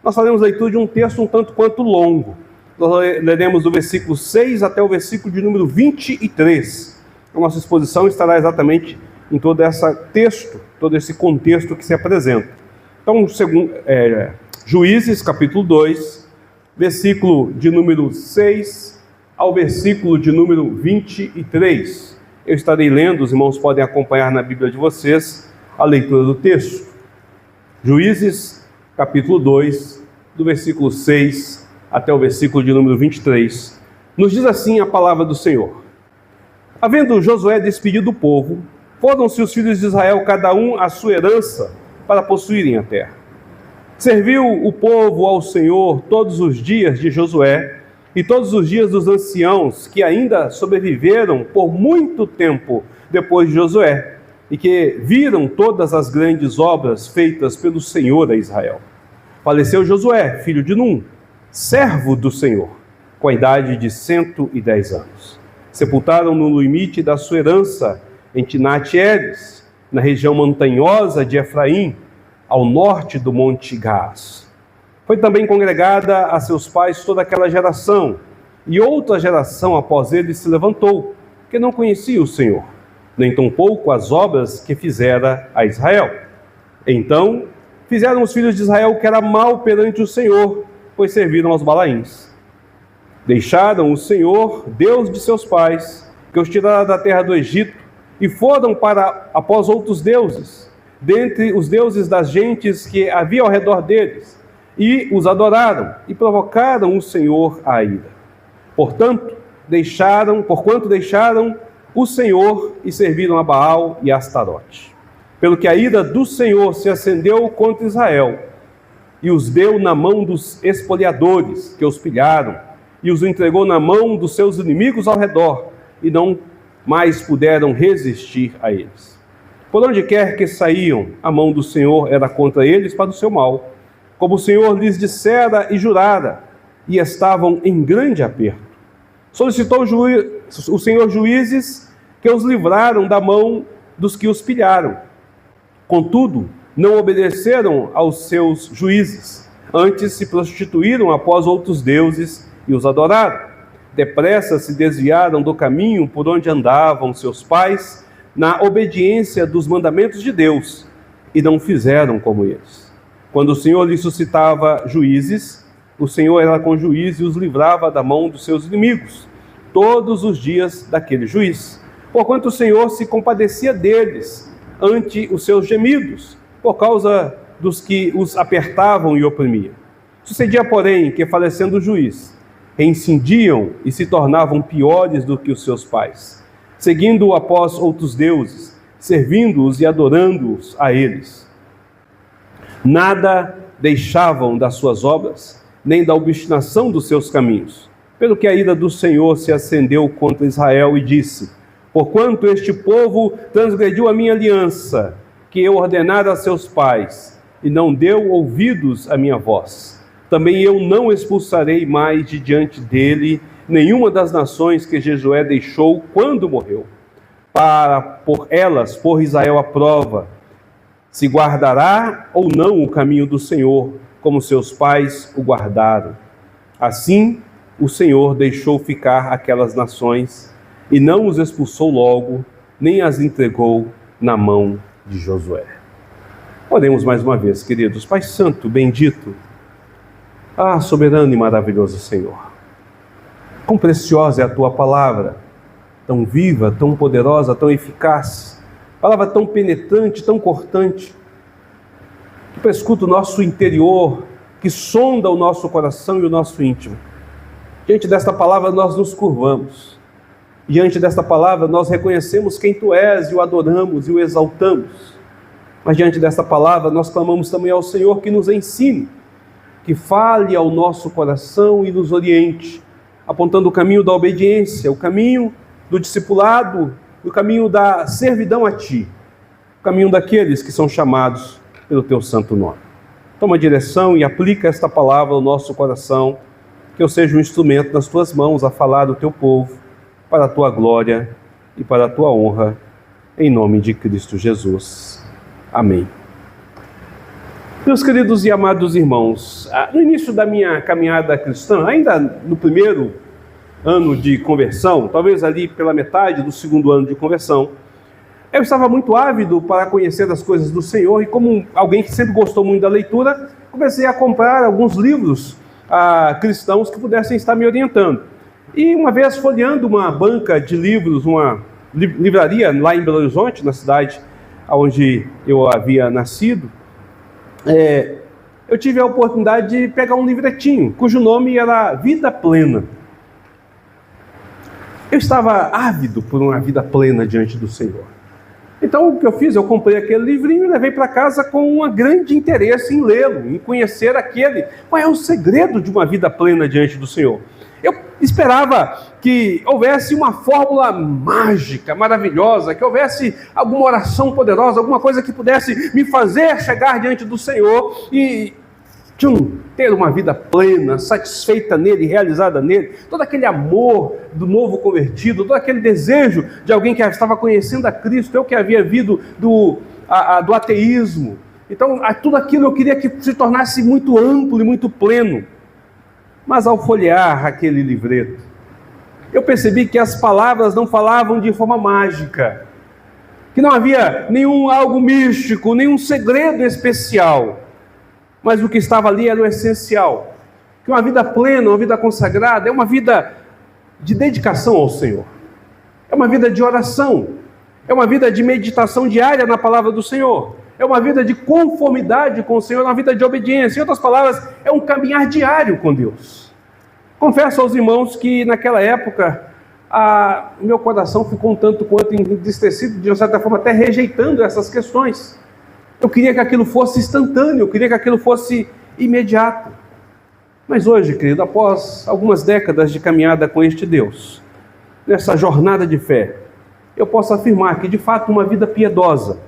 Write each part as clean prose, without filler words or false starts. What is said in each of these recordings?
nós faremos leitura de um texto um tanto quanto longo. Nós leremos do versículo 6 até o versículo de número 23. A nossa exposição estará exatamente em todo esse texto, todo esse contexto que se apresenta. Então, Juízes, capítulo 2, versículo de número 6 ao versículo de número 23. Eu estarei lendo, os irmãos podem acompanhar na Bíblia de vocês a leitura do texto. Juízes, capítulo 2, do versículo 6 até o versículo de número 23. Nos diz assim a palavra do Senhor. Havendo Josué despedido o povo, foram-se os filhos de Israel, cada um à sua herança, para possuírem a terra. Serviu o povo ao Senhor todos os dias de Josué e todos os dias dos anciãos que ainda sobreviveram por muito tempo depois de Josué e que viram todas as grandes obras feitas pelo Senhor a Israel. Faleceu Josué, filho de Num, servo do Senhor, com a idade de 110 anos. Sepultaram-no no limite da sua herança, em Timnat-Heres, na região montanhosa de Efraim, ao norte do Monte Gás. Foi também congregada a seus pais toda aquela geração, e outra geração após ele se levantou, que não conhecia o Senhor, nem tampouco as obras que fizera a Israel. Então fizeram os filhos de Israel o que era mal perante o Senhor, pois serviram aos Balaíns. Deixaram o Senhor, Deus de seus pais, que os tirara da terra do Egito, e foram após outros deuses, dentre os deuses das gentes que havia ao redor deles, e os adoraram, e provocaram o Senhor à ira. Porquanto deixaram o Senhor e serviram a Baal e a Astarote. Pelo que a ira do Senhor se acendeu contra Israel, e os deu na mão dos espoliadores, que os pilharam, e os entregou na mão dos seus inimigos ao redor, e não mais puderam resistir a eles. Por onde quer que saíam, a mão do Senhor era contra eles para o seu mal, como o Senhor lhes dissera e jurara, e estavam em grande aperto. Solicitou o Senhor juízes que os livraram da mão dos que os pilharam. Contudo, não obedeceram aos seus juízes, antes se prostituíram após outros deuses e os adoraram. Depressa se desviaram do caminho por onde andavam seus pais, na obediência dos mandamentos de Deus, e não fizeram como eles. Quando o Senhor lhes suscitava juízes, o Senhor era com juízo e os livrava da mão dos seus inimigos, todos os dias daquele juiz. Porquanto o Senhor se compadecia deles, ante os seus gemidos, por causa dos que os apertavam e oprimiam. Sucedia, porém, que falecendo o juiz, reincindiam e se tornavam piores do que os seus pais, seguindo após outros deuses, servindo-os e adorando-os a eles. Nada deixavam das suas obras, nem da obstinação dos seus caminhos, pelo que a ira do Senhor se acendeu contra Israel e disse: porquanto este povo transgrediu a minha aliança, que eu ordenara a seus pais, e não deu ouvidos à minha voz, também eu não expulsarei mais de diante dele nenhuma das nações que Josué deixou quando morreu, para por elas pôr Israel à prova, se guardará ou não o caminho do Senhor, como seus pais o guardaram. Assim, o Senhor deixou ficar aquelas nações, e não os expulsou logo, nem as entregou na mão de Josué. Oremos mais uma vez, queridos. Pai Santo, bendito, soberano e maravilhoso Senhor, quão preciosa é a Tua palavra, tão viva, tão poderosa, tão eficaz, palavra tão penetrante, tão cortante, que prescuta o nosso interior, que sonda o nosso coração e o nosso íntimo. Diante desta palavra nós nos curvamos, diante desta palavra nós reconhecemos quem Tu és e o adoramos e o exaltamos, mas diante desta palavra nós clamamos também ao Senhor que nos ensine, que fale ao nosso coração e nos oriente, apontando o caminho da obediência, o caminho do discipulado, o caminho da servidão a Ti, o caminho daqueles que são chamados pelo Teu santo nome. Toma direção e aplica esta palavra ao nosso coração, que eu seja um instrumento nas Tuas mãos a falar do Teu povo, para a Tua glória e para a Tua honra, em nome de Cristo Jesus. Amém. Meus queridos e amados irmãos, no início da minha caminhada cristã, ainda no primeiro ano de conversão, talvez ali pela metade do segundo ano de conversão, eu estava muito ávido para conhecer as coisas do Senhor e, como alguém que sempre gostou muito da leitura, comecei a comprar alguns livros cristãos que pudessem estar me orientando. E uma vez folheando uma banca de livros, uma livraria lá em Belo Horizonte, na cidade onde eu havia nascido, eu tive a oportunidade de pegar um livretinho, cujo nome era Vida Plena. Eu estava ávido por uma vida plena diante do Senhor. Então o que eu fiz? Eu comprei aquele livrinho e levei para casa com um grande interesse em lê-lo, em conhecer qual é o segredo de uma vida plena diante do Senhor. Eu esperava que houvesse uma fórmula mágica, maravilhosa, que houvesse alguma oração poderosa, alguma coisa que pudesse me fazer chegar diante do Senhor e ter uma vida plena, satisfeita nele, realizada nele. Todo aquele amor do novo convertido, todo aquele desejo de alguém que estava conhecendo a Cristo, eu que havia vindo do ateísmo. Então, tudo aquilo eu queria que se tornasse muito amplo e muito pleno. Mas ao folhear aquele livreto, eu percebi que as palavras não falavam de forma mágica, que não havia algo místico, nenhum segredo especial, mas o que estava ali era o essencial, que uma vida plena, uma vida consagrada, é uma vida de dedicação ao Senhor, é uma vida de oração, é uma vida de meditação diária na palavra do Senhor, é uma vida de conformidade com o Senhor, uma vida de obediência. Em outras palavras, é um caminhar diário com Deus. Confesso aos irmãos que naquela época, meu coração ficou um tanto quanto entristecido, de uma certa forma até rejeitando essas questões. Eu queria que aquilo fosse instantâneo, eu queria que aquilo fosse imediato. Mas hoje, querido, após algumas décadas de caminhada com este Deus, nessa jornada de fé, eu posso afirmar que de fato uma vida piedosa,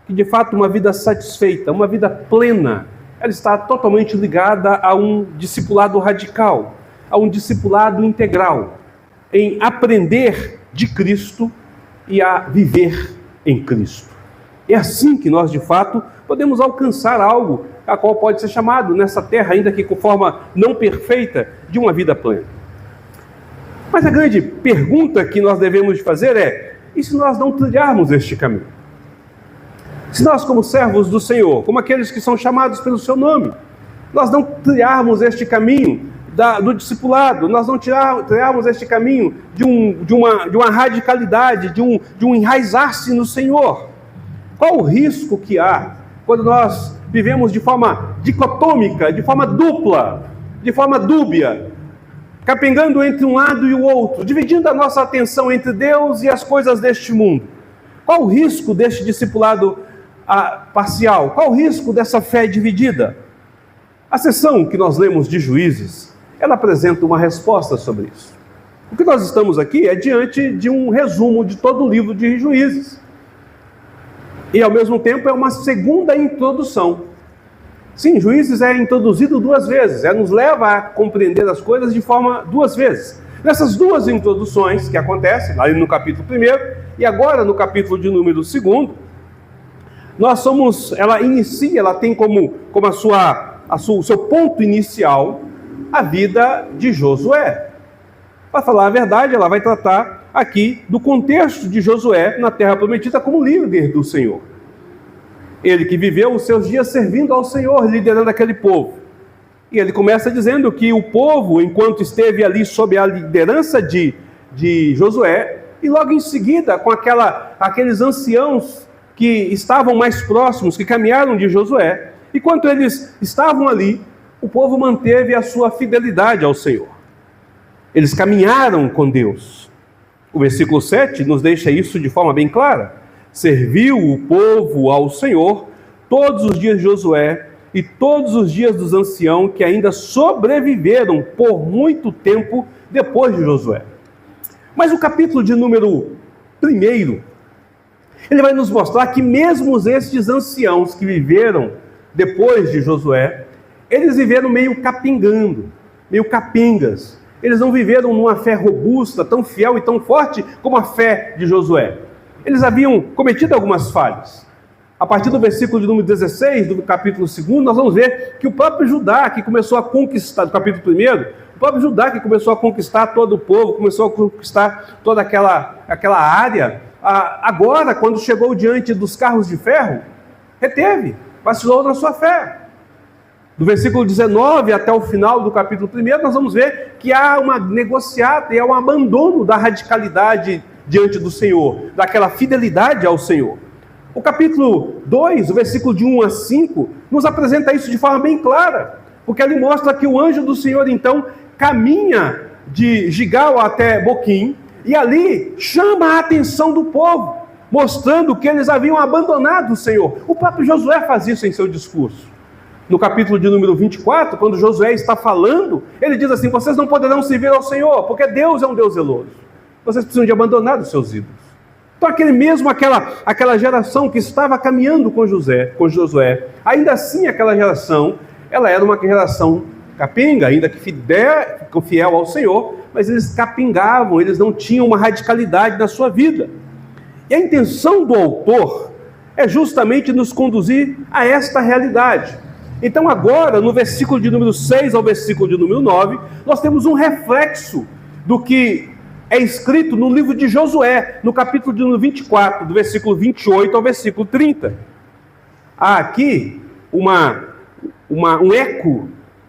que de fato uma vida satisfeita, uma vida plena, ela está totalmente ligada a um discipulado radical, a um discipulado integral, em aprender de Cristo e a viver em Cristo. É assim que nós, de fato, podemos alcançar algo a qual pode ser chamado nessa terra, ainda que com forma não perfeita, de uma vida plena. Mas a grande pergunta que nós devemos fazer é: e se nós não trilharmos este caminho? Se nós, como servos do Senhor, como aqueles que são chamados pelo seu nome, nós não trilharmos este caminho do discipulado, nós não trilharmos este caminho de uma radicalidade, de um enraizar-se no Senhor, qual o risco que há quando nós vivemos de forma dicotômica, de forma dupla, de forma dúbia, capengando entre um lado e o outro, dividindo a nossa atenção entre Deus e as coisas deste mundo? Qual o risco deste discipulado parcial? Qual o risco dessa fé dividida? A seção que nós lemos de Juízes, ela apresenta uma resposta sobre isso. O que nós estamos aqui é diante de um resumo de todo o livro de Juízes. E ao mesmo tempo é uma segunda introdução. Sim, Juízes é introduzido duas vezes, nos leva a compreender as coisas de forma duas vezes. Nessas duas introduções que acontecem, ali no capítulo 1 e agora no capítulo de número 2, ela tem como o seu ponto inicial a vida de Josué. Para falar a verdade, ela vai tratar aqui do contexto de Josué na Terra Prometida como líder do Senhor. Ele que viveu os seus dias servindo ao Senhor, liderando aquele povo. E ele começa dizendo que o povo, enquanto esteve ali sob a liderança de Josué, e logo em seguida com aqueles anciãos que estavam mais próximos, que caminharam de Josué, enquanto eles estavam ali, o povo manteve a sua fidelidade ao Senhor. Eles caminharam com Deus. O versículo 7 nos deixa isso de forma bem clara. Serviu o povo ao Senhor todos os dias de Josué e todos os dias dos anciãos que ainda sobreviveram por muito tempo depois de Josué. Mas o capítulo de número 1, ele vai nos mostrar que mesmo estes anciãos que viveram depois de Josué, eles viveram meio capengando, meio capengas. Eles não viveram numa fé robusta, tão fiel e tão forte como a fé de Josué. Eles haviam cometido algumas falhas. A partir do versículo de número 16, do capítulo 2, nós vamos ver que o próprio Judá, que começou a conquistar, do capítulo 1, o próprio Judá, que começou a conquistar todo o povo, começou a conquistar toda aquela área, agora, quando chegou diante dos carros de ferro, reteve, vacilou na sua fé. Do versículo 19 até o final do capítulo 1, nós vamos ver que há uma negociata e há um abandono da radicalidade diante do Senhor, daquela fidelidade ao Senhor. O capítulo 2, o versículo de 1 a 5, nos apresenta isso de forma bem clara, porque ele mostra que o anjo do Senhor, então, caminha de Gigal até Boquim, e ali chama a atenção do povo, mostrando que eles haviam abandonado o Senhor. O próprio Josué faz isso em seu discurso. No capítulo de número 24, quando Josué está falando, ele diz assim: vocês não poderão servir ao Senhor, porque Deus é um Deus zeloso. Vocês precisam de abandonar os seus ídolos. Então aquela geração que estava caminhando com Josué, ainda assim aquela geração, ela era uma geração capenga, ainda que fiel ao Senhor, mas eles capingavam, eles não tinham uma radicalidade na sua vida. E a intenção do autor é justamente nos conduzir a esta realidade. Então agora, no versículo de número 6 ao versículo de número 9, nós temos um reflexo do que é escrito no livro de Josué, no capítulo de número 24, do versículo 28 ao versículo 30. Há aqui um eco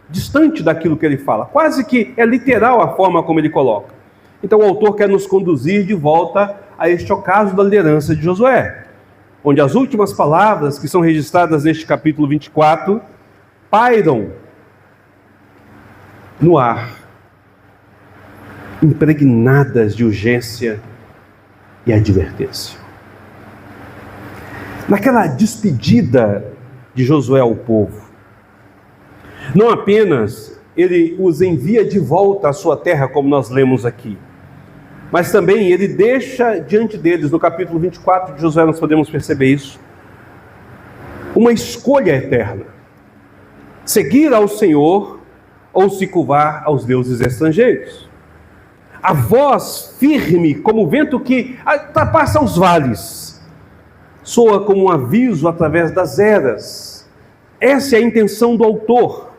distante daquilo que ele fala, quase que é literal a forma como ele coloca. Então o autor quer nos conduzir de volta a este ocaso da liderança de Josué, onde as últimas palavras que são registradas neste capítulo 24 pairam no ar, impregnadas de urgência e advertência. Naquela despedida de Josué ao povo, não apenas ele os envia de volta à sua terra, como nós lemos aqui, mas também ele deixa diante deles, no capítulo 24 de Josué nós podemos perceber isso, uma escolha eterna: seguir ao Senhor ou se curvar aos deuses estrangeiros. A voz firme como o vento que ultrapassa os vales, soa como um aviso através das eras. Essa é a intenção do autor.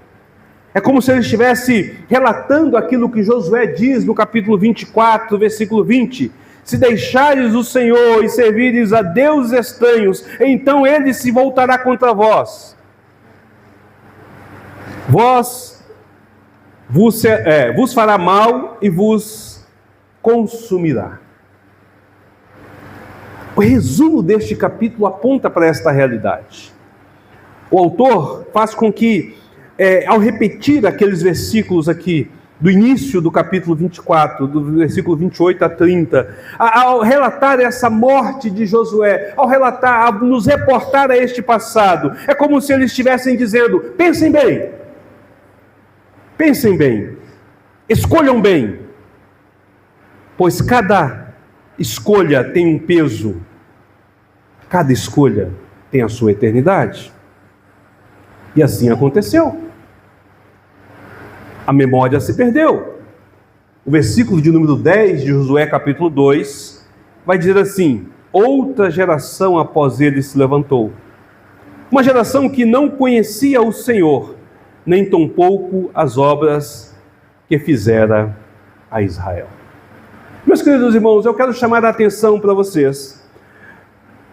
É como se ele estivesse relatando aquilo que Josué diz no capítulo 24, versículo 20: se deixares o Senhor e servires a deuses estranhos, então ele se voltará contra vós. Vos fará mal e vos consumirá. O resumo deste capítulo aponta para esta realidade. O autor faz com que, ao repetir aqueles versículos aqui, do início do capítulo 24, do versículo 28 a 30, ao relatar essa morte de Josué, ao nos reportar a este passado, é como se eles estivessem dizendo: pensem bem, escolham bem, pois cada escolha tem um peso, cada escolha tem a sua eternidade. E assim aconteceu. A memória se perdeu. O versículo de número 10 de Josué capítulo 2 vai dizer assim: outra geração após ele se levantou, uma geração que não conhecia o Senhor, nem tampouco as obras que fizera a Israel. Meus queridos irmãos, eu quero chamar a atenção para vocês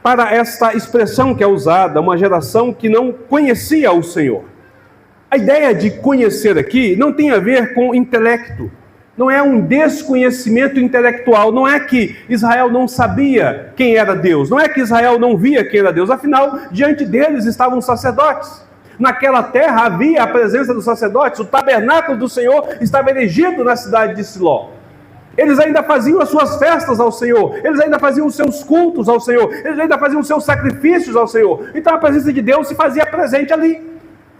para esta expressão que é usada, uma geração que não conhecia o Senhor. A ideia de conhecer aqui não tem a ver com intelecto, não é um desconhecimento intelectual, não é que Israel não sabia quem era Deus, não é que Israel não via quem era Deus, afinal, diante deles estavam os sacerdotes. Naquela terra havia a presença dos sacerdotes, o tabernáculo do Senhor estava erigido na cidade de Siló. Eles ainda faziam as suas festas ao Senhor, eles ainda faziam os seus cultos ao Senhor, eles ainda faziam os seus sacrifícios ao Senhor. Então a presença de Deus se fazia presente ali.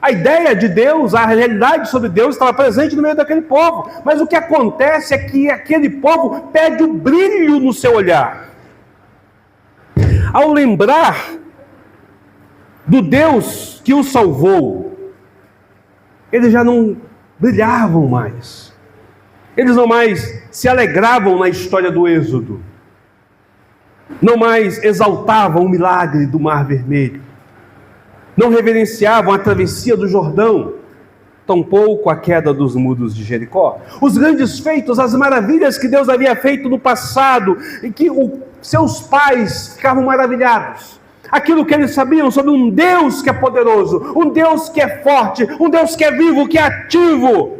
A ideia de Deus, a realidade sobre Deus estava presente no meio daquele povo. Mas o que acontece é que aquele povo perde o brilho no seu olhar. Ao lembrar do Deus que os salvou, eles já não brilhavam mais. Eles não mais se alegravam na história do Êxodo. Não mais exaltavam o milagre do Mar Vermelho. não reverenciavam a travessia do Jordão, tampouco a queda dos muros de Jericó. Os grandes feitos, as maravilhas que Deus havia feito no passado, e que seus pais ficavam maravilhados. Aquilo que eles sabiam sobre um Deus que é poderoso, um Deus que é forte, um Deus que é vivo, que é ativo.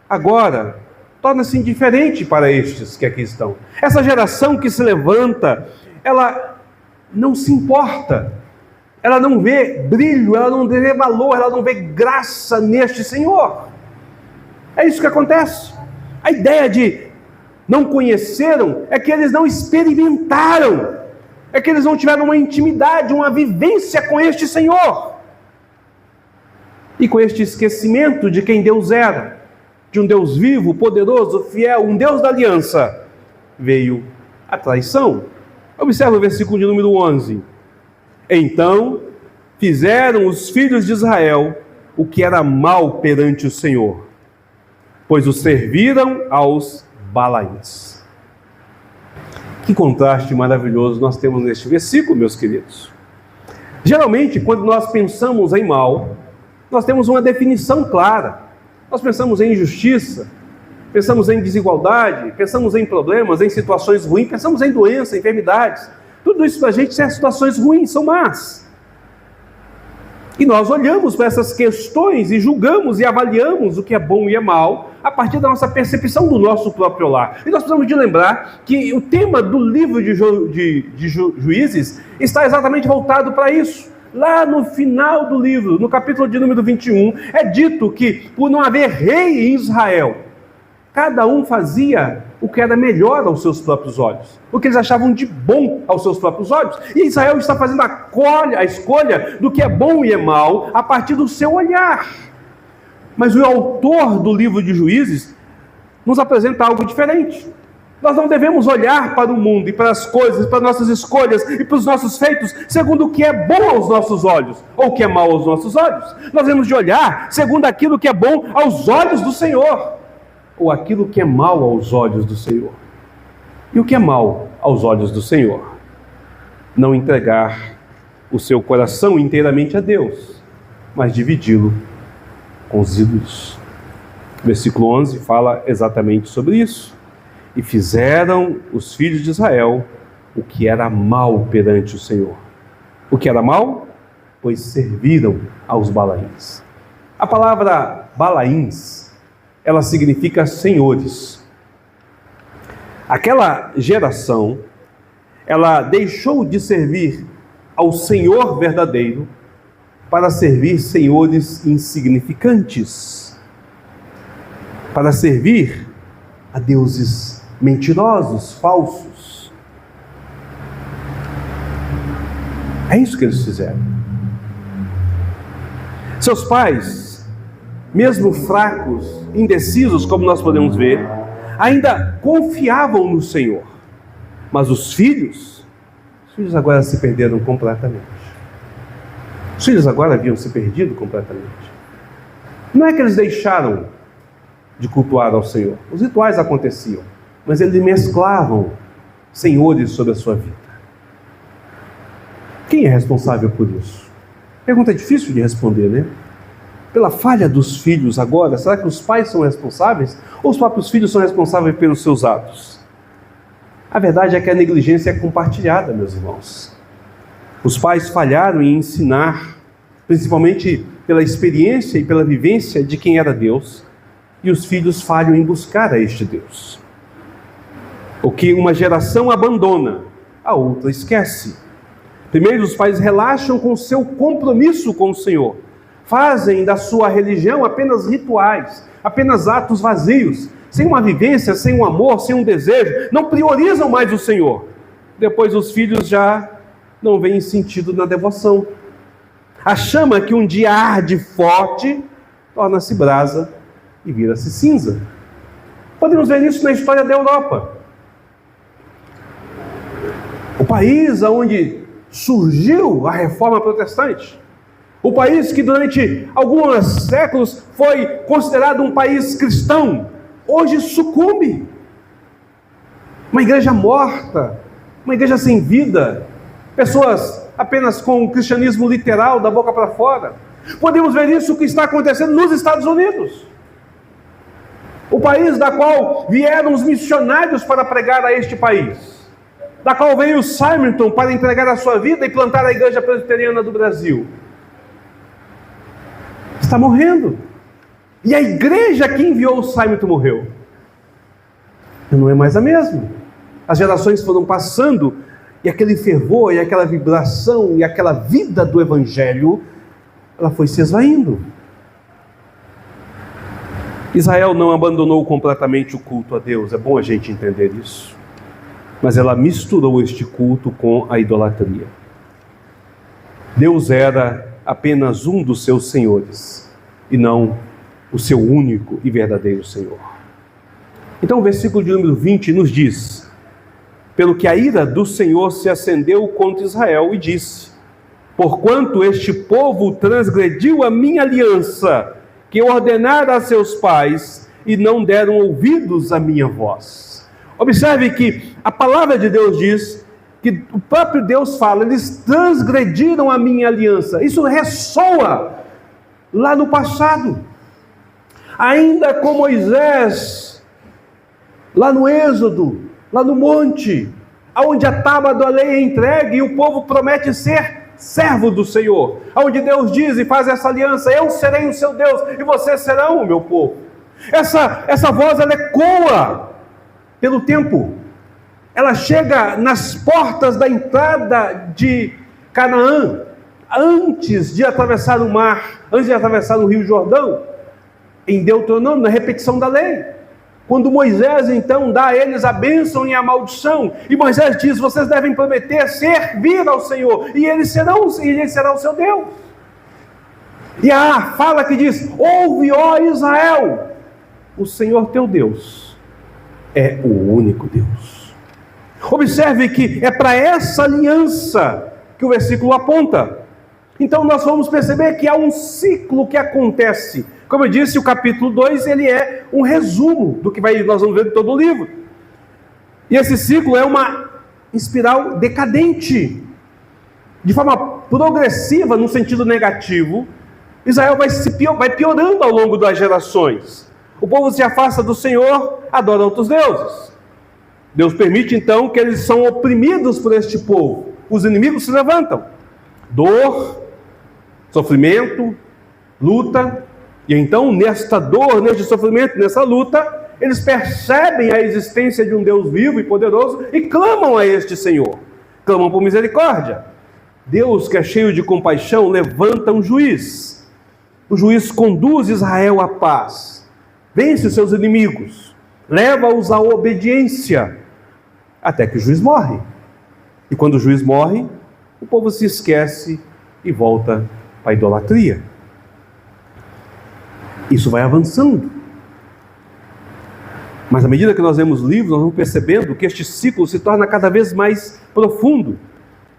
Agora, torna-se indiferente para estes que aqui estão. Essa geração que se levanta, ela não se importa. Ela não vê brilho, ela não vê valor, ela não vê graça neste Senhor. É isso que acontece. A ideia de não conheceram é que eles não experimentaram, é que eles não tiveram uma intimidade, uma vivência com este Senhor. E com este esquecimento de quem Deus era, de um Deus vivo, poderoso, fiel, um Deus da aliança, veio a traição. Observe o versículo de número 11. Então fizeram os filhos de Israel o que era mal perante o Senhor, pois os serviram aos Balaíns. Que contraste maravilhoso nós temos neste versículo, meus queridos. Geralmente, quando nós pensamos em mal, nós temos uma definição clara. Nós pensamos em injustiça, pensamos em desigualdade, pensamos em problemas, em situações ruins, pensamos em doença, enfermidades. Tudo isso para a gente são situações ruins, são más. E nós olhamos para essas questões e julgamos e avaliamos o que é bom e é mal a partir da nossa percepção do nosso próprio lar. E nós precisamos de lembrar que o tema do livro de Juízes está exatamente voltado para isso. Lá no final do livro, no capítulo de número 21, é dito que por não haver rei em Israel, cada um fazia o que era melhor aos seus próprios olhos, o que eles achavam de bom aos seus próprios olhos. E Israel está fazendo a escolha do que é bom e é mal a partir do seu olhar. Mas o autor do livro de Juízes nos apresenta algo diferente. Nós não devemos olhar para o mundo e para as coisas, para nossas escolhas e para os nossos feitos segundo o que é bom aos nossos olhos ou o que é mal aos nossos olhos. Nós devemos de olhar segundo aquilo que é bom aos olhos do Senhor ou aquilo que é mal aos olhos do Senhor. E o que é mal aos olhos do Senhor? Não entregar o seu coração inteiramente a Deus, mas dividi-lo com os ídolos. Versículo 11 fala exatamente sobre isso. E fizeram os filhos de Israel o que era mal perante o Senhor. O que era mal? Pois serviram aos Balaíns. A palavra Balaíns, ela significa senhores. Aquela geração, ela deixou de servir ao Senhor verdadeiro para servir senhores insignificantes, para servir a deuses mentirosos, falsos. É isso que eles fizeram. Seus pais, mesmo fracos, indecisos, como nós podemos ver, ainda confiavam no Senhor. Mas os filhos agora se perderam completamente. Os filhos agora haviam se perdido completamente. Não é que eles deixaram de cultuar ao Senhor. Os rituais aconteciam, mas eles mesclavam senhores sobre a sua vida. Quem é responsável por isso? Pergunta difícil de responder, né? Pela falha dos filhos agora, será que os pais são responsáveis? Ou os próprios filhos são responsáveis pelos seus atos? A verdade é que a negligência é compartilhada, meus irmãos. Os pais falharam em ensinar, principalmente pela experiência e pela vivência de quem era Deus, e os filhos falham em buscar a este Deus. O que uma geração abandona, a outra esquece. Primeiro, os pais relaxam com o seu compromisso com o Senhor. Fazem da sua religião apenas rituais, apenas atos vazios, sem uma vivência, sem um amor, sem um desejo. Não priorizam mais o Senhor. Depois os filhos já não veem sentido na devoção. A chama que um dia arde forte, torna-se brasa e vira-se cinza. Podemos ver isso na história da Europa. O país onde surgiu a reforma protestante. O país que durante alguns séculos foi considerado um país cristão, hoje sucumbe. Uma igreja morta, uma igreja sem vida, pessoas apenas com o cristianismo literal, da boca para fora. Podemos ver isso que está acontecendo nos Estados Unidos, o país da qual vieram os missionários para pregar a este país, da qual veio o Simonton para entregar a sua vida e plantar a igreja presbiteriana do Brasil. Está morrendo. E a igreja que enviou o Simonton morreu. E não é mais a mesma. As gerações foram passando e aquele fervor, e aquela vibração, e aquela vida do Evangelho, ela foi se esvaindo. Israel não abandonou completamente o culto a Deus, é bom a gente entender isso. Mas ela misturou este culto com a idolatria. Deus era apenas um dos seus senhores, e não o seu único e verdadeiro Senhor. Então o versículo de número 20 nos diz: pelo que a ira do Senhor se acendeu contra Israel e disse: porquanto este povo transgrediu a minha aliança, que eu ordenara a seus pais, e não deram ouvidos à minha voz. Observe que a palavra de Deus diz que o próprio Deus fala: eles transgrediram a minha aliança. Isso ressoa lá no passado. Ainda com Moisés, lá no Êxodo, lá no monte, onde a tábua da lei é entregue e o povo promete ser servo do Senhor, onde Deus diz e faz essa aliança: eu serei o seu Deus e vocês serão o meu povo. Essa voz, ela ecoa pelo tempo, ela chega nas portas da entrada de Canaã, antes de atravessar o mar, antes de atravessar o rio Jordão, em Deuteronômio, na repetição da lei. Quando Moisés então dá a eles a bênção e a maldição, e Moisés diz: vocês devem prometer servir ao Senhor, e ele será o seu Deus. E a fala que diz: ouve, ó Israel, o Senhor teu Deus é o único Deus. Observe que é para essa aliança que o versículo aponta. Então nós vamos perceber que há um ciclo que acontece. Como eu disse, o capítulo 2, ele é um resumo do que nós vamos ver em todo o livro. E esse ciclo é uma espiral decadente. De forma progressiva, no sentido negativo, Israel vai piorando ao longo das gerações. O povo se afasta do Senhor, adora outros deuses. Deus permite então que eles são oprimidos por este povo. Os inimigos se levantam. Dor, sofrimento, luta. E então, nesta dor, neste sofrimento, nessa luta, eles percebem a existência de um Deus vivo e poderoso e clamam a este Senhor. Clamam por misericórdia. Deus, que é cheio de compaixão, levanta um juiz. O juiz conduz Israel à paz, vence os seus inimigos, leva-os à obediência, até que o juiz morre. E quando o juiz morre, o povo se esquece e volta para a idolatria. Isso vai avançando. Mas à medida que nós lemos livros, nós vamos percebendo que este ciclo se torna cada vez mais profundo,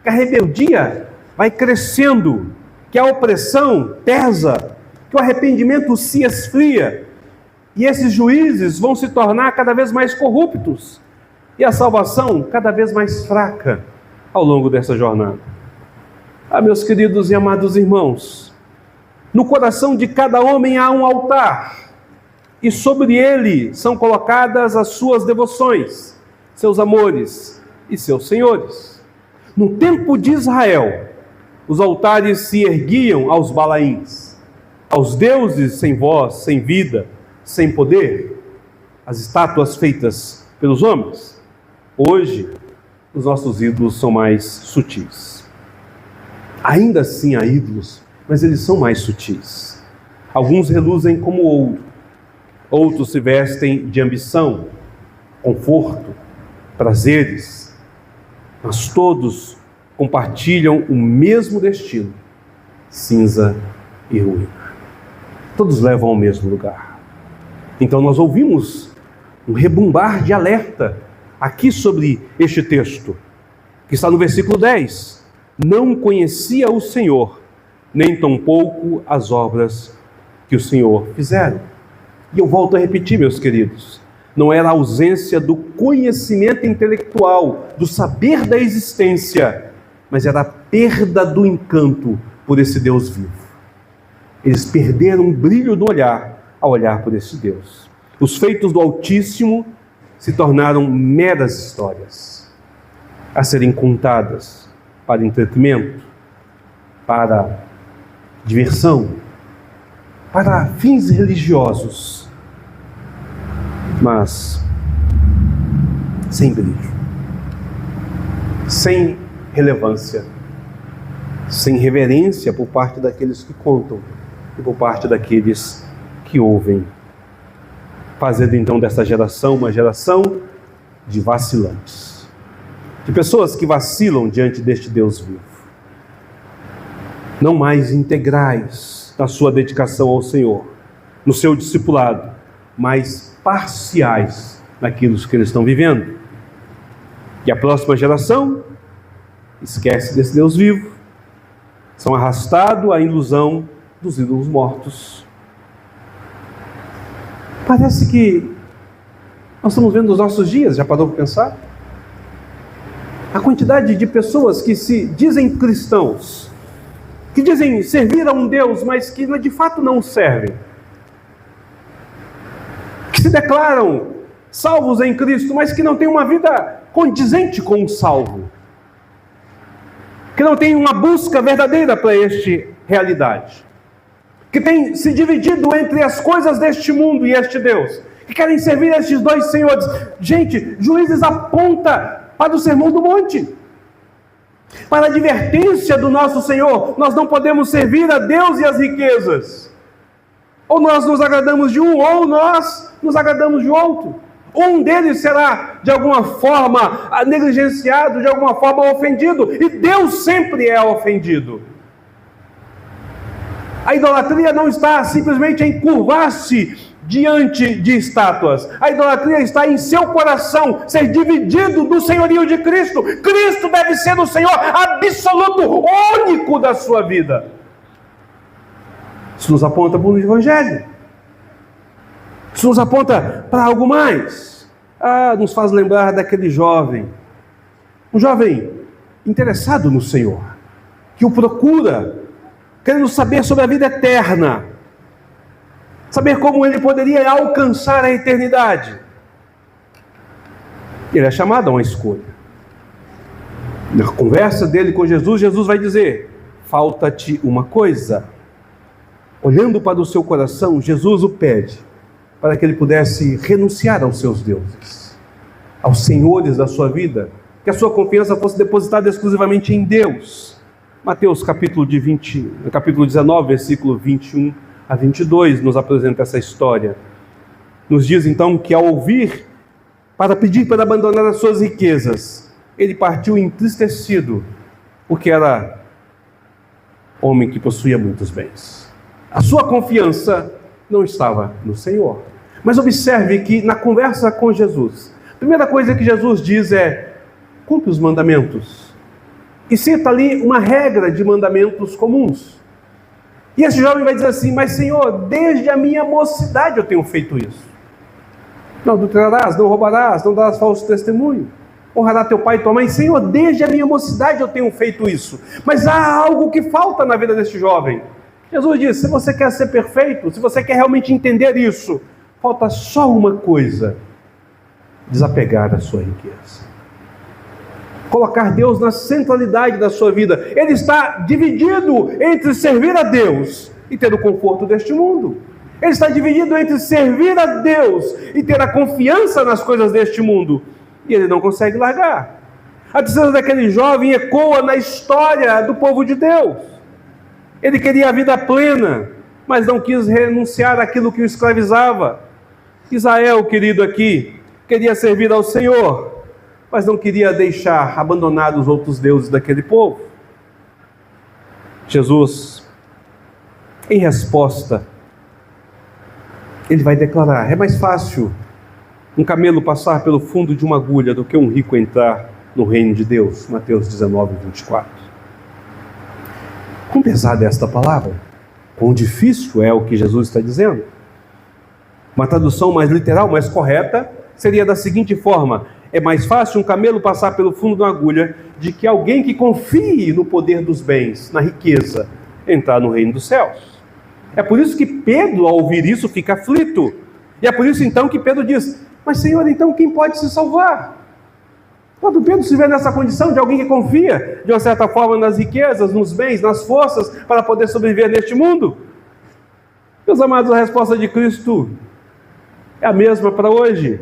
que a rebeldia vai crescendo, que a opressão pesa, que o arrependimento se esfria, e esses juízes vão se tornar cada vez mais corruptos, e a salvação cada vez mais fraca ao longo dessa jornada. Meus queridos e amados irmãos, no coração de cada homem há um altar, e sobre ele são colocadas as suas devoções, seus amores e seus senhores. No tempo de Israel, os altares se erguiam aos Balaíns, aos deuses sem voz, sem vida, sem poder, as estátuas feitas pelos homens. Hoje, os nossos ídolos são mais sutis. Ainda assim há ídolos, mas eles são mais sutis. Alguns reluzem como ouro, outros se vestem de ambição, conforto, prazeres, mas todos compartilham o mesmo destino: cinza e ruína. Todos levam ao mesmo lugar. Então nós ouvimos um rebumbar de alerta aqui sobre este texto, que está no versículo 10. Não conhecia o Senhor, nem tampouco as obras que o Senhor fizeram. E eu volto a repetir, meus queridos, não era a ausência do conhecimento intelectual, do saber da existência, mas era a perda do encanto por esse Deus vivo. Eles perderam o brilho do olhar ao olhar por esse Deus. Os feitos do Altíssimo se tornaram meras histórias a serem contadas para entretenimento, para diversão, para fins religiosos, mas sem brilho, sem relevância, sem reverência por parte daqueles que contam e por parte daqueles que ouvem, fazendo então dessa geração uma geração de vacilantes, de pessoas que vacilam diante deste Deus vivo, não mais integrais na sua dedicação ao Senhor, no seu discipulado, mas parciais naquilo que eles estão vivendo. E a próxima geração esquece desse Deus vivo, são arrastados à ilusão dos ídolos mortos. Parece que nós estamos vendo nos nossos dias, já parou para pensar? A quantidade de pessoas que se dizem cristãos, que dizem servir a um Deus, mas que de fato não servem, que se declaram salvos em Cristo, mas que não têm uma vida condizente com o salvo, que não têm uma busca verdadeira para esta realidade, que têm se dividido entre as coisas deste mundo e este Deus, que querem servir a estes dois senhores. Gente, Juízes aponta para o Sermão do Monte, para a advertência do nosso Senhor. Nós não podemos servir a Deus e as riquezas. Ou nós nos agradamos de um, ou nós nos agradamos de outro. Um deles será, de alguma forma, negligenciado, de alguma forma ofendido. E Deus sempre é ofendido. A idolatria não está simplesmente em curvar-se diante de estátuas. A idolatria está em seu coração ser dividido do senhorio de Cristo. Cristo deve ser o Senhor absoluto, único da sua vida. Isso nos aponta para o Evangelho. Isso nos aponta para algo mais. Nos faz lembrar daquele jovem. Um jovem interessado no Senhor, que o procura, querendo saber sobre a vida eterna, saber como ele poderia alcançar a eternidade. Ele é chamado a uma escolha. Na conversa dele com Jesus, Jesus vai dizer: falta-te uma coisa. Olhando para o seu coração, Jesus o pede para que ele pudesse renunciar aos seus deuses, aos senhores da sua vida, que a sua confiança fosse depositada exclusivamente em Deus. Mateus capítulo 19, versículo 21 a 22, nos apresenta essa história. Nos diz então que ao ouvir, para pedir para abandonar as suas riquezas, ele partiu entristecido, porque era homem que possuía muitos bens. A sua confiança não estava no Senhor. Mas observe que na conversa com Jesus, a primeira coisa que Jesus diz é: cumpre os mandamentos. E cita ali uma regra de mandamentos comuns. E esse jovem vai dizer assim: mas Senhor, desde a minha mocidade eu tenho feito isso. Não adulterarás, não roubarás, não darás falso testemunho, honrará teu pai e tua mãe. Senhor, desde a minha mocidade eu tenho feito isso. Mas há algo que falta na vida deste jovem. Jesus diz: se você quer ser perfeito, se você quer realmente entender isso, falta só uma coisa: desapegar da sua riqueza. Colocar Deus na centralidade da sua vida. Ele está dividido entre servir a Deus e ter o conforto deste mundo. Ele está dividido entre servir a Deus e ter a confiança nas coisas deste mundo. E ele não consegue largar. A tristeza daquele jovem ecoa na história do povo de Deus. Ele queria a vida plena, mas não quis renunciar àquilo que o escravizava. Israel, querido aqui, queria servir ao Senhor, mas não queria deixar abandonar os outros deuses daquele povo. Jesus, em resposta, ele vai declarar: é mais fácil um camelo passar pelo fundo de uma agulha do que um rico entrar no reino de Deus. Mateus 19, 24. Quão pesada é esta palavra? Quão difícil é o que Jesus está dizendo? Uma tradução mais literal, mais correta, seria da seguinte forma: É mais fácil um camelo passar pelo fundo de uma agulha de que alguém que confie no poder dos bens, na riqueza, entrar no reino dos céus. É por isso que Pedro, ao ouvir isso, fica aflito. E é por isso então que Pedro diz: mas Senhor, então quem pode se salvar? Quando Pedro se vê nessa condição de alguém que confia, de uma certa forma, nas riquezas, nos bens, nas forças, para poder sobreviver neste mundo. Meus amados, a resposta de Cristo é a mesma para hoje.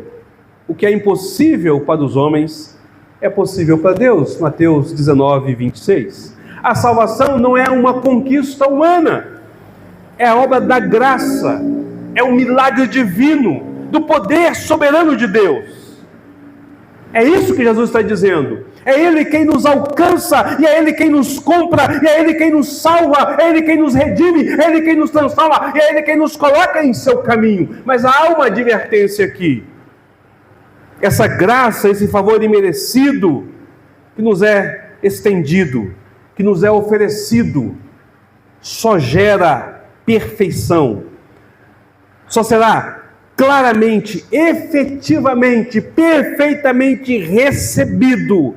O que é impossível para os homens é possível para Deus. Mateus 19, 26. A salvação não é uma conquista humana, é a obra da graça, é um milagre divino, do poder soberano de Deus. É isso que Jesus está dizendo. É Ele quem nos alcança, e é Ele quem nos compra, e é Ele quem nos salva, é Ele quem nos redime, é Ele quem nos transforma, e é Ele quem nos coloca em seu caminho. Mas há uma advertência aqui. Essa graça, esse favor imerecido, que nos é estendido, que nos é oferecido, só gera perfeição. Só será claramente, efetivamente, perfeitamente recebido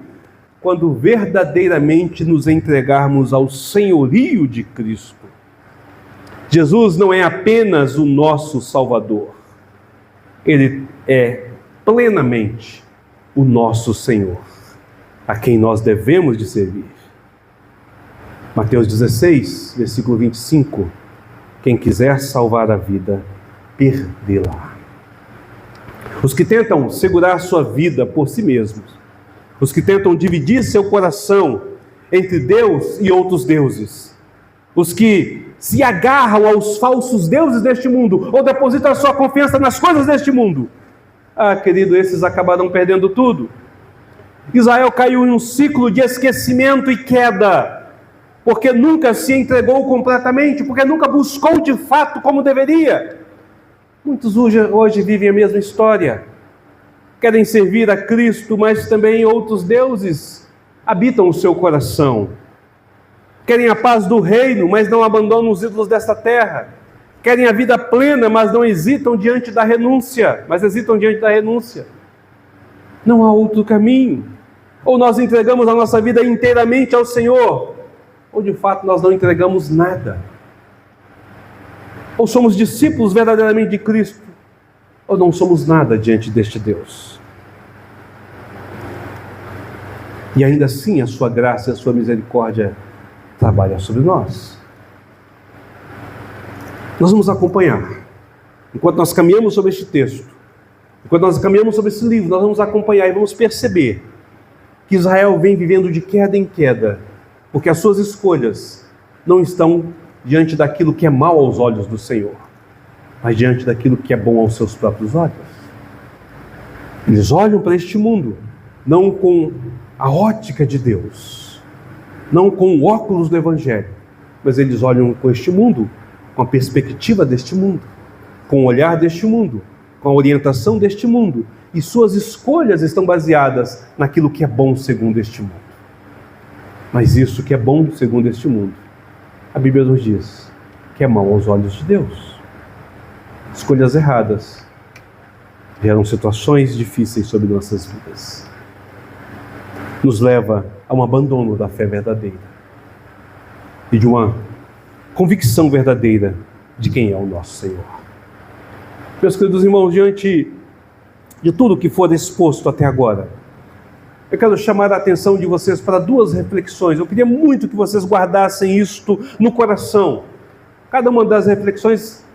quando verdadeiramente nos entregarmos ao senhorio de Cristo. Jesus não é apenas o nosso Salvador, Ele é plenamente o nosso Senhor, a quem nós devemos de servir. Mateus 16, versículo 25: quem quiser salvar a vida, perdê-la. Os que tentam segurar sua vida por si mesmos, os que tentam dividir seu coração entre Deus e outros deuses, os que se agarram aos falsos deuses deste mundo, ou depositam a sua confiança nas coisas deste mundo, querido, esses acabarão perdendo tudo. Israel caiu em um ciclo de esquecimento e queda, porque nunca se entregou completamente, porque nunca buscou de fato como deveria. Muitos hoje vivem a mesma história. Querem servir a Cristo, mas também outros deuses habitam o seu coração. Querem a paz do reino, mas não abandonam os ídolos desta terra. Querem a vida plena, mas não hesitam diante da renúncia. Não há outro caminho. Ou nós entregamos a nossa vida inteiramente ao Senhor, ou de fato nós não entregamos nada. Ou somos discípulos verdadeiramente de Cristo, ou não somos nada diante deste Deus. E ainda assim a sua graça e a sua misericórdia trabalham sobre nós. Nós vamos acompanhar, enquanto nós caminhamos sobre este texto, enquanto nós caminhamos sobre esse livro, nós vamos acompanhar e vamos perceber que Israel vem vivendo de queda em queda, porque as suas escolhas não estão diante daquilo que é mal aos olhos do Senhor, mas diante daquilo que é bom aos seus próprios olhos. Eles olham para este mundo, não com a ótica de Deus, não com o óculos do Evangelho, mas eles olham com este mundo, com a perspectiva deste mundo, com o olhar deste mundo, com a orientação deste mundo, e suas escolhas estão baseadas naquilo que é bom segundo este mundo. Mas isso que é bom segundo este mundo, a Bíblia nos diz que é mau aos olhos de Deus. Escolhas erradas geram situações difíceis sobre nossas vidas. Nos leva a um abandono da fé verdadeira e de uma convicção verdadeira de quem é o nosso Senhor. Meus queridos irmãos, diante de tudo que for exposto até agora, eu quero chamar a atenção de vocês para duas reflexões. Eu queria muito que vocês guardassem isto no coração. Cada uma das reflexões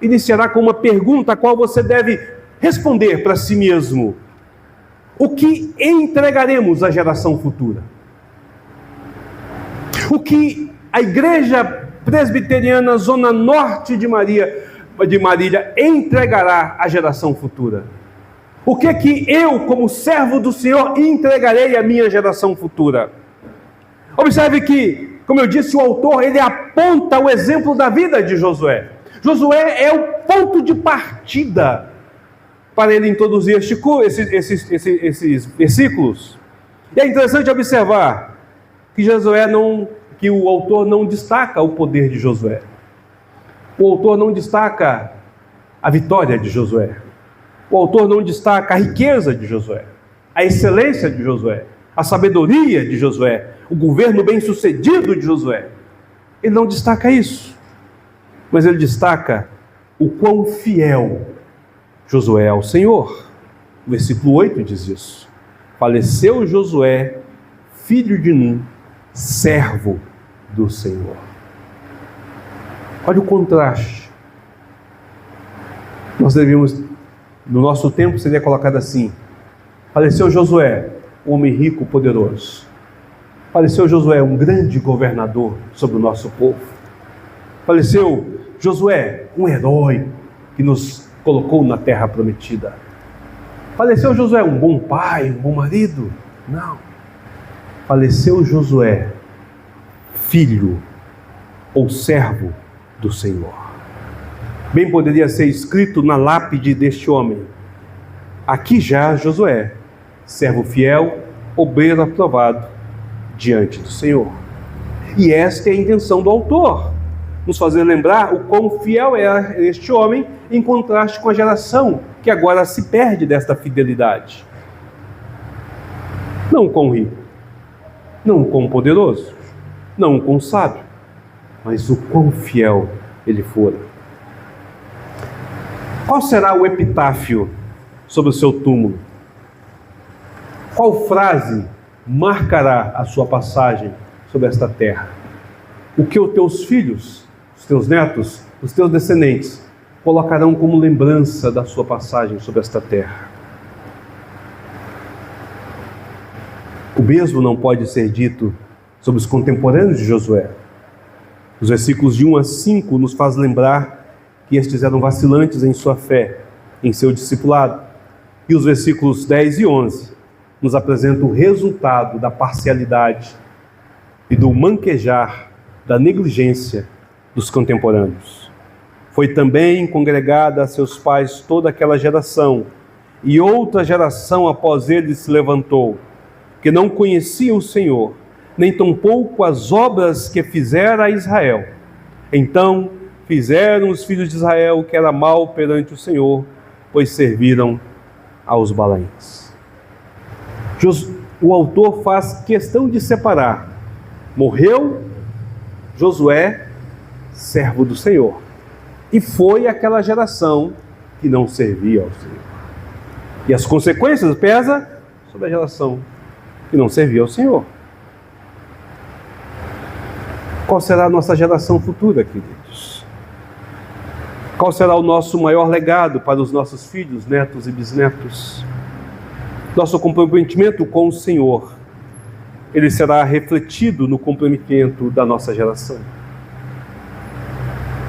iniciará com uma pergunta a qual você deve responder para si mesmo. O que entregaremos à geração futura? O que a Igreja Presbiteriana Zona Norte de Marília entregará à geração futura? O que é que eu, como servo do Senhor, entregarei à minha geração futura? Observe que, como eu disse, o autor, ele aponta o exemplo da vida de Josué. Josué é o ponto de partida para ele introduzir esses versículos. E é interessante observar que o autor não destaca o poder de Josué. O autor não destaca a vitória de Josué. O autor não destaca a riqueza de Josué. a excelência de Josué, a sabedoria de Josué, o governo bem-sucedido de Josué. Ele não destaca isso, mas ele destaca o quão fiel Josué é ao Senhor. O versículo 8 diz isso. Faleceu Josué, filho de Nun, servo do Senhor. Olha o contraste. Nós devemos, no nosso tempo, seria colocado assim: faleceu Josué, um homem rico, poderoso. Faleceu Josué, um grande governador sobre o nosso povo. Faleceu Josué, um herói que nos colocou na terra prometida. Faleceu Josué, um bom pai, um bom marido. Não. Faleceu Josué, filho ou servo do Senhor. Bem poderia ser escrito na lápide deste homem: aqui já Josué, servo fiel, obreiro aprovado diante do Senhor. E esta é a intenção do autor, nos fazer lembrar o quão fiel é este homem em contraste com a geração que agora se perde desta fidelidade. Não com o rico, não com o poderoso, não com o sábio, mas o quão fiel ele fora. Qual será o epitáfio sobre o seu túmulo? Qual frase marcará a sua passagem sobre esta terra? O que os teus filhos, os teus netos, os teus descendentes colocarão como lembrança da sua passagem sobre esta terra? O mesmo não pode ser dito sobre os contemporâneos de Josué. Os versículos de 1 a 5 nos faz lembrar que estes eram vacilantes em sua fé, em seu discipulado. E os versículos 10 e 11 nos apresentam o resultado da parcialidade e do manquejar, da negligência dos contemporâneos. Foi também congregada a seus pais toda aquela geração, e outra geração após ele se levantou, que não conhecia o Senhor, nem tampouco as obras que fizera a Israel. Então fizeram os filhos de Israel o que era mal perante o Senhor, pois serviram aos Balaíns. O autor faz questão de separar: morreu Josué, servo do Senhor, e foi aquela geração que não servia ao Senhor. E as consequências pesam sobre a geração que não servia ao Senhor. Qual será a nossa geração futura, queridos? Qual será o nosso maior legado para os nossos filhos, netos e bisnetos? Nosso comprometimento com o Senhor, ele será refletido no comprometimento da nossa geração.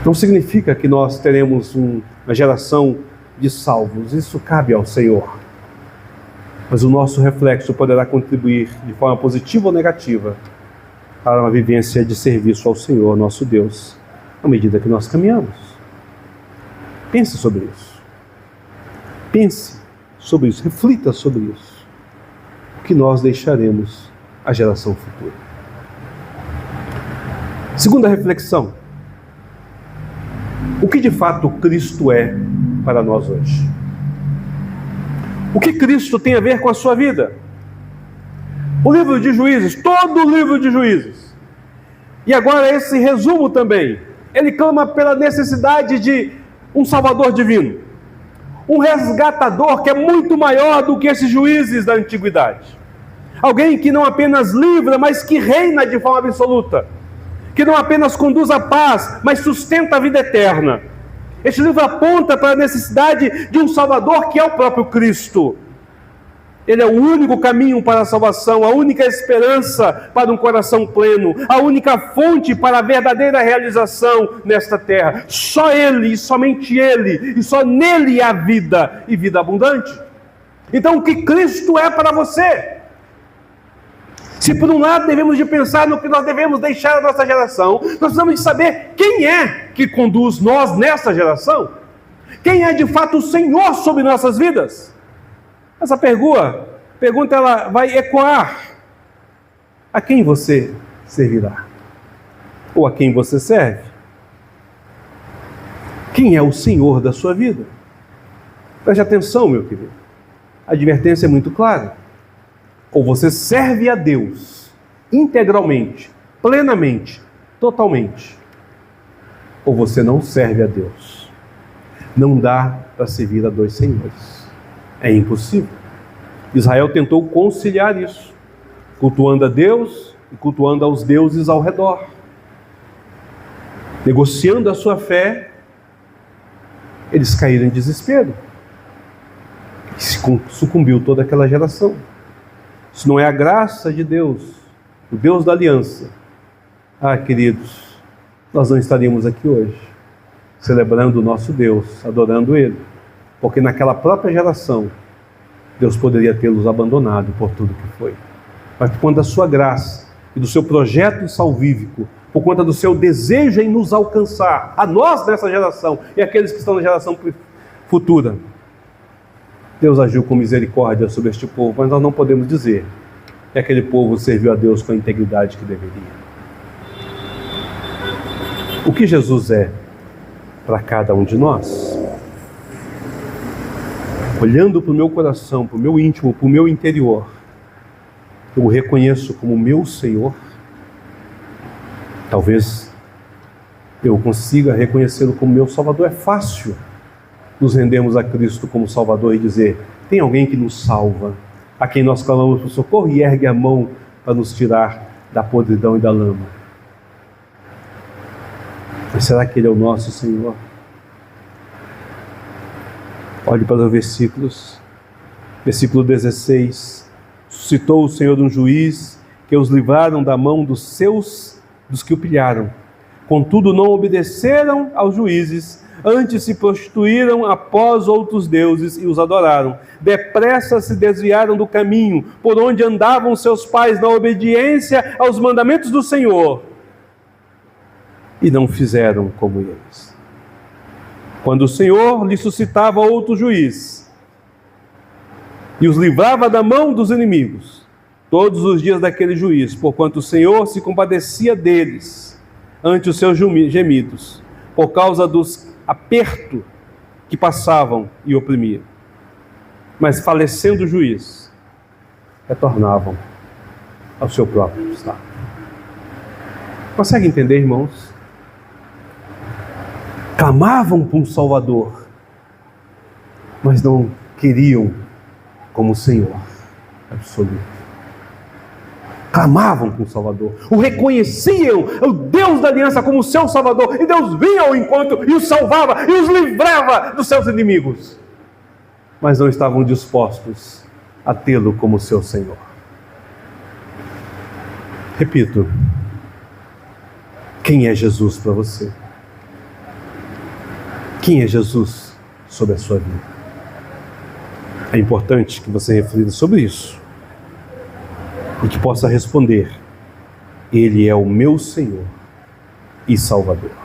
Não significa que nós teremos uma geração de salvos, isso cabe ao Senhor. Mas o nosso reflexo poderá contribuir de forma positiva ou negativa para uma vivência de serviço ao Senhor, nosso Deus, à medida que nós caminhamos. Pense sobre isso. Pense sobre isso, reflita sobre isso. O que nós deixaremos à geração futura. Segunda reflexão: o que de fato Cristo é para nós hoje? O que Cristo tem a ver com a sua vida? O livro de Juízes, todo o livro de Juízes, e agora esse resumo também, ele clama pela necessidade de um Salvador divino, um resgatador que é muito maior do que esses juízes da antiguidade, alguém que não apenas livra, mas que reina de forma absoluta, que não apenas conduz a paz, mas sustenta a vida eterna. Este livro aponta para a necessidade de um Salvador que é o próprio Cristo. Ele é o único caminho para a salvação, a única esperança para um coração pleno, a única fonte para a verdadeira realização nesta terra. Só Ele, e somente Ele, e só nele há vida e vida abundante. Então, o que Cristo é para você? Se por um lado devemos de pensar no que nós devemos deixar à nossa geração, nós precisamos de saber quem é que conduz nós nessa geração. Quem é de fato o Senhor sobre nossas vidas? Essa pergunta ela vai ecoar: a quem você servirá? Ou a quem você serve? Quem é o Senhor da sua vida? Preste atenção, meu querido. A advertência é muito clara. Ou você serve a Deus integralmente, plenamente, totalmente, ou você não serve a Deus. Não dá para servir a dois senhores. É impossível. Israel tentou conciliar isso, cultuando a Deus e cultuando aos deuses ao redor. Negociando a sua fé, eles caíram em desespero. E sucumbiu toda aquela geração. Se não é a graça de Deus, o Deus da aliança, queridos, nós não estaríamos aqui hoje, celebrando o nosso Deus, adorando Ele, porque naquela própria geração, Deus poderia tê-los abandonado por tudo que foi. Mas por conta da sua graça e do seu projeto salvífico, por conta do seu desejo em nos alcançar, a nós nessa geração e aqueles que estão na geração futura, Deus agiu com misericórdia sobre este povo, mas nós não podemos dizer que aquele povo serviu a Deus com a integridade que deveria. O que Jesus é para cada um de nós? Olhando para o meu coração, para o meu íntimo, para o meu interior, eu o reconheço como meu Senhor. Talvez eu consiga reconhecê-lo como meu Salvador. É fácil nos rendermos a Cristo como Salvador e dizer: tem alguém que nos salva, a quem nós clamamos por socorro e ergue a mão para nos tirar da podridão e da lama. Mas será que Ele é o nosso Senhor? Olhe para os versículos. Versículo 16. Suscitou o Senhor um juiz que os livraram da mão dos que o pilharam. Contudo, não obedeceram aos juízes, antes se prostituíram após outros deuses e os adoraram. Depressa se desviaram do caminho por onde andavam seus pais na obediência aos mandamentos do Senhor, e não fizeram como eles. Quando o Senhor lhe suscitava outro juiz e os livrava da mão dos inimigos, todos os dias daquele juiz, porquanto o Senhor se compadecia deles ante os seus gemidos, por causa dos aperto que passavam e oprimiam. Mas falecendo o juiz, retornavam ao seu próprio estado. Consegue entender, irmãos? Clamavam por um Salvador, mas não queriam como Senhor absoluto. Clamavam por um Salvador, o reconheciam, o Deus da aliança, como seu Salvador, e Deus vinha ao encontro e os salvava e os livrava dos seus inimigos, mas não estavam dispostos a tê-lo como seu Senhor. Repito, quem é Jesus para você? Quem é Jesus sobre a sua vida? É importante que você reflita sobre isso e que possa responder: Ele é o meu Senhor e Salvador.